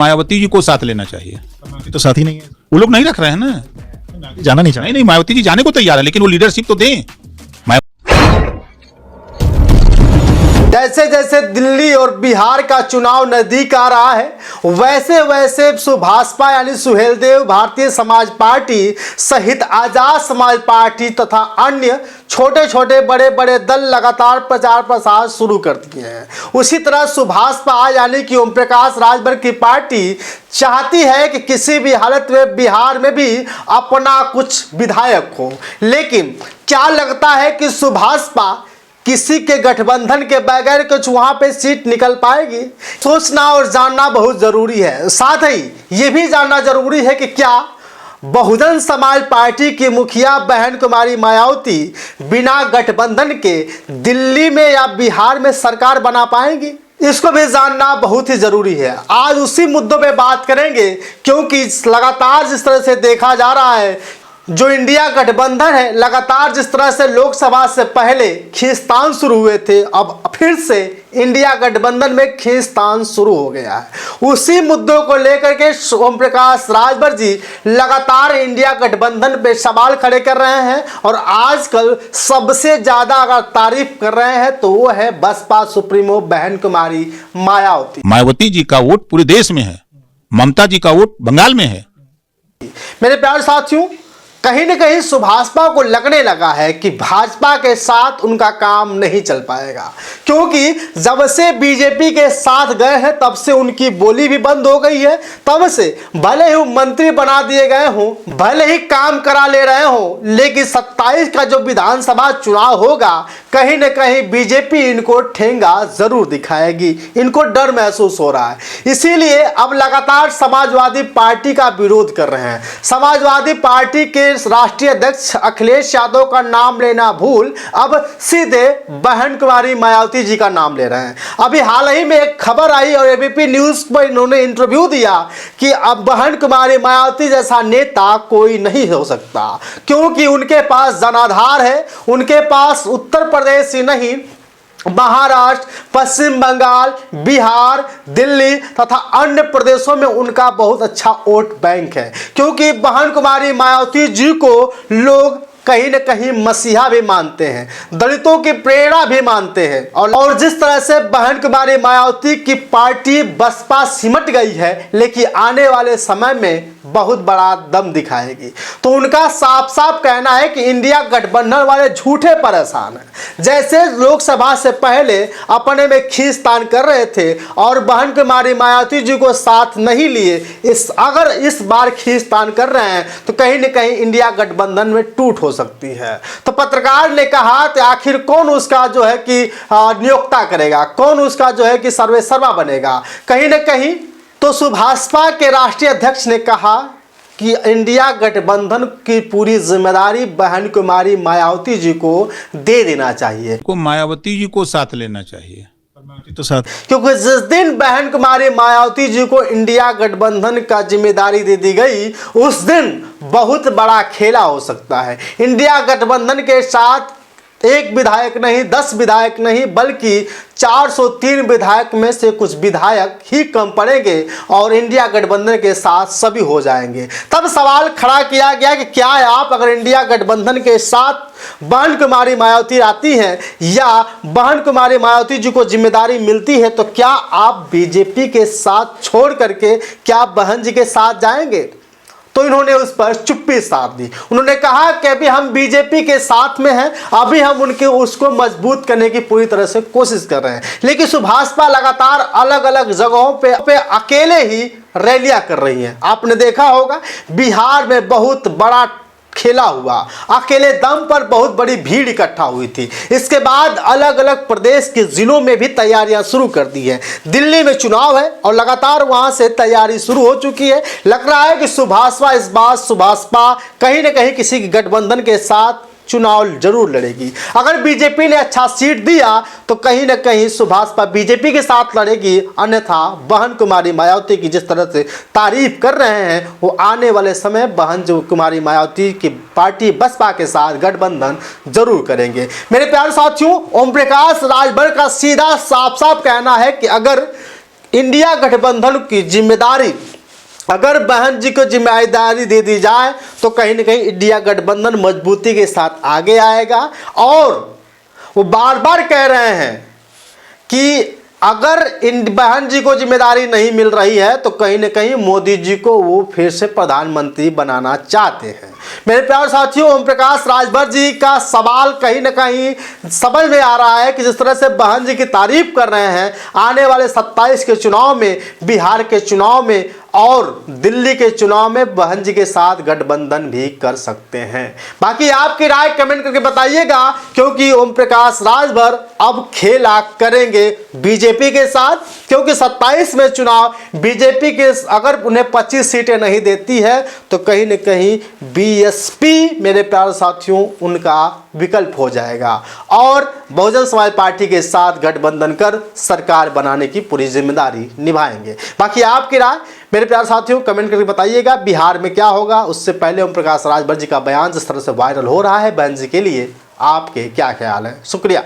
मायावती जी को साथ लेना चाहिए। तो साथ ही नहीं है, वो लोग नहीं रख रहे हैं ना। जाना नहीं चाहते। नहीं, मायावती जी जाने को तैयार है, लेकिन वो लीडरशिप तो दें। जैसे जैसे दिल्ली और बिहार का चुनाव नजदीक आ रहा है, वैसे वैसे सुभाषपा यानी सुहेलदेव भारतीय समाज पार्टी सहित आजाद समाज पार्टी तथा अन्य छोटे छोटे बड़े बड़े दल लगातार प्रचार प्रसार शुरू कर दिए हैं। उसी तरह सुभाषपा यानी कि ओम प्रकाश राजभर की पार्टी चाहती है कि किसी भी हालत में बिहार में भी अपना कुछ विधायक हो, लेकिन क्या लगता है कि सुभाषपा किसी के गठबंधन के बगैर कुछ वहां पे सीट निकल पाएगी? सोचना और जानना बहुत जरूरी है। साथ ही ये भी जानना जरूरी है कि क्या बहुजन समाज पार्टी की मुखिया बहन कुमारी मायावती बिना गठबंधन के दिल्ली में या बिहार में सरकार बना पाएंगी? इसको भी जानना बहुत ही जरूरी है। आज उसी मुद्दों पे बात करेंगे, क्योंकि लगातार जिस तरह से देखा जा रहा है, जो इंडिया गठबंधन है, लगातार जिस तरह से लोकसभा से पहले खींचतान शुरू हुए थे, अब फिर से इंडिया गठबंधन में खींचतान शुरू हो गया है। उसी मुद्दों को लेकर के ओम प्रकाश राजभर जी लगातार इंडिया गठबंधन पे सवाल खड़े कर रहे हैं और आजकल सबसे ज्यादा अगर तारीफ कर रहे हैं तो वो है बसपा सुप्रीमो बहन कुमारी मायावती। मायावती जी का वोट पूरे देश में है, ममता जी का वोट बंगाल में है। मेरे प्यारे साथियों, कहीं न कहीं सुभाषपा को लगने लगा है कि भाजपा के साथ उनका काम नहीं चल पाएगा, क्योंकि जब से बीजेपी के साथ गए हैं तब से उनकी बोली भी बंद हो गई है। तब से भले ही मंत्री बना दिए गए हों, भले ही काम करा ले रहे हों, लेकिन 27 का जो विधानसभा चुनाव होगा, कहीं न कहीं बीजेपी इनको ठेंगा जरूर दिखाएगी। इनको डर महसूस हो रहा है, इसीलिए अब लगातार समाजवादी पार्टी का विरोध कर रहे हैं। समाजवादी पार्टी के राष्ट्रीय अध्यक्ष अखिलेश यादव का नाम लेना भूल अब सीधे बहन कुमारी मायावती जी का नाम ले रहे हैं। अभी हाल ही में एक खबर आई और एबीपी न्यूज पर इन्होंने इंटरव्यू दिया कि अब बहन कुमारी मायावती जैसा नेता कोई नहीं हो सकता, क्योंकि उनके पास जनाधार है, उनके पास उत्तर प्रदेश ही नहीं, महाराष्ट्र, पश्चिम बंगाल, बिहार, दिल्ली तथा अन्य प्रदेशों में उनका बहुत अच्छा वोट बैंक है। क्योंकि बहन कुमारी मायावती जी को लोग कहीं न कहीं मसीहा भी मानते हैं, दलितों की प्रेरणा भी मानते हैं, और जिस तरह से बहन कुमारी मायावती की पार्टी बसपा सिमट गई है, लेकिन आने वाले समय में बहुत बड़ा दम दिखाएगी। तो उनका साफ साफ कहना है कि इंडिया गठबंधन वाले झूठे परेशान हैं। जैसे लोकसभा से पहले अपने में खींचतान कर रहे थे और बहन कुमारी मायावती जी को साथ नहीं लिए, अगर इस बार खींचतान कर रहे हैं तो कहीं न कहीं इंडिया गठबंधन में टूट हो सकती है। तो पत्रकार ने कहा कि आखिर कौन उसका जो है कि नियोक्ता करेगा, कौन उसका जो है कि सर्वेसर्वा बनेगा? कहीं न कहीं तो सुभाषपा के राष्ट्रीय अध्यक्ष ने कहा कि इंडिया गठबंधन की पूरी जिम्मेदारी बहन कुमारी मायावती जी को दे देना चाहिए, को मायावती जी को साथ लेना चाहिए। तो साथ, क्योंकि जिस दिन बहन कुमारी मायावती जी को इंडिया गठबंधन का जिम्मेदारी दे दी गई, उस दिन बहुत बड़ा खेला हो सकता है। इंडिया गठबंधन के साथ एक विधायक नहीं, 10 विधायक नहीं, बल्कि 403 विधायक में से कुछ विधायक ही कम पड़ेंगे और इंडिया गठबंधन के साथ सभी हो जाएंगे। तब सवाल खड़ा किया गया कि क्या आप अगर इंडिया गठबंधन के साथ बहन कुमारी मायावती आती हैं या बहन कुमारी मायावती जी को जिम्मेदारी मिलती है, तो क्या आप बीजेपी के साथ छोड़ करके क्या बहन जी के साथ जाएंगे? तो इन्होंने उस पर चुप्पी साध दी। उन्होंने कहा कि अभी हम बीजेपी के साथ में हैं, अभी हम उनके उसको मजबूत करने की पूरी तरह से कोशिश कर रहे हैं। लेकिन सुभाषपा लगातार अलग अलग जगहों पे अकेले ही रैलियां कर रही हैं। आपने देखा होगा बिहार में बहुत बड़ा खेला हुआ, अकेले दम पर बहुत बड़ी भीड़ इकट्ठा हुई थी। इसके बाद अलग अलग प्रदेश के जिलों में भी तैयारियां शुरू कर दी है। दिल्ली में चुनाव है और लगातार वहां से तैयारी शुरू हो चुकी है। लग रहा है कि सुभाषपा इस बार कहीं न कहीं किसी गठबंधन के साथ चुनाव जरूर लड़ेगी। अगर बीजेपी ने अच्छा सीट दिया तो कहीं न कहीं सुभाषपा बीजेपी के साथ लड़ेगी, अन्यथा बहन कुमारी मायावती की जिस तरह से तारीफ कर रहे हैं, वो आने वाले समय बहन कुमारी मायावती की पार्टी बसपा के साथ गठबंधन जरूर करेंगे। मेरे प्यारे साथियों, ओम प्रकाश राजभर का सीधा साफ साफ कहना है कि अगर इंडिया गठबंधन की जिम्मेदारी अगर बहन जी को जिम्मेदारी दे दी जाए तो कहीं ना कहीं इंडिया गठबंधन मजबूती के साथ आगे आएगा। और वो बार बार कह रहे हैं कि अगर इन बहन जी को जिम्मेदारी नहीं मिल रही है तो कहीं ना कहीं मोदी जी को वो फिर से प्रधानमंत्री बनाना चाहते हैं। मेरे प्यारे साथियों, ओम प्रकाश राजभर जी का सवाल कहीं ना कहीं समझ में आ रहा है कि जिस तरह से बहन जी की तारीफ कर रहे हैं, आने वाले 27 के चुनाव में, बिहार के चुनाव में और दिल्ली के चुनाव में बहन जी के साथ गठबंधन भी कर सकते हैं। बाकी आपकी राय कमेंट करके बताइएगा, क्योंकि ओम प्रकाश राजभर अब खेला करेंगे बीजेपी के साथ, क्योंकि 27 में चुनाव बीजेपी के अगर उन्हें 25 सीटें नहीं देती है तो कहीं न कहीं बीएसपी मेरे प्यारे साथियों उनका विकल्प हो जाएगा और बहुजन समाज पार्टी के साथ गठबंधन कर सरकार बनाने की पूरी जिम्मेदारी निभाएंगे। बाकी आपकी राय मेरे प्यारे साथियों कमेंट करके बताइएगा। बिहार में क्या होगा, उससे पहले ओम प्रकाश राजभर जी का बयान जिस तरह से वायरल हो रहा है, बहन जी के लिए आपके क्या ख्याल है? शुक्रिया।